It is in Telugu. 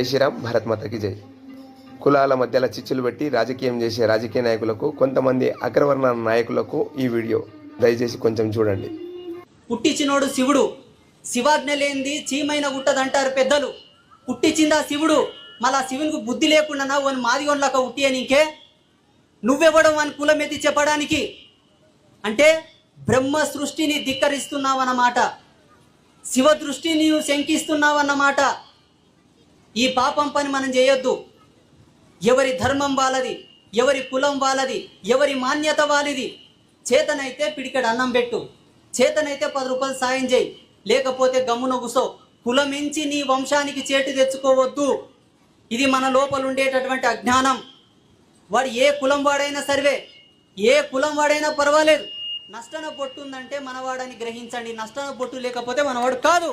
జై శ్రీరామ్, భారత్ మాతకి జై. కులాల మధ్యలో చిచ్చులు పెట్టి రాజకీయం చేసే రాజకీయ నాయకులకు, కొంతమంది అగ్రవర్ణ నాయకులకు ఈ వీడియో దయచేసి కొంచెం చూడండి. పుట్టించినోడు శివుడు, శివాజ్ఞ లేనిది చీమైన గుట్టదంటారు పెద్దలు. పుట్టించిందా శివుడు, మళ్ళా శివునికి బుద్ధి లేకుండా వన్ మాదిగొండ్లక ఉట్టి అని ఇంకే నువ్వెవ్వడం అని కులమెత్తి చెప్పడానికి అంటే బ్రహ్మ సృష్టిని ధిక్కరిస్తున్నావన్నమాట, శివ దృష్టిని నీవు శంకిస్తున్నావన్నమాట. ఈ పాపం పని మనం చేయొద్దు. ఎవరి ధర్మం వాళ్ళది, ఎవరి కులం వాళ్ళది, ఎవరి మాన్యత వాళ్ళది. చేతనైతే పిడికెడు అన్నం పెట్టు, చేతనైతే 10 రూపాయలు సాయం చేయి, లేకపోతే గమ్మున కూసో. కులమించి నీ వంశానికి చేటు తెచ్చుకోవద్దు. ఇది మన లోపల ఉండేటటువంటి అజ్ఞానం. వాడు ఏ కులం వాడైనా సర్వే, ఏ కులం వాడైనా పర్వాలేదు. నష్టన బొట్టు ఉందంటే మనవాడని గ్రహించండి, నష్టన బొట్టు లేకపోతే మనవాడు కాదు.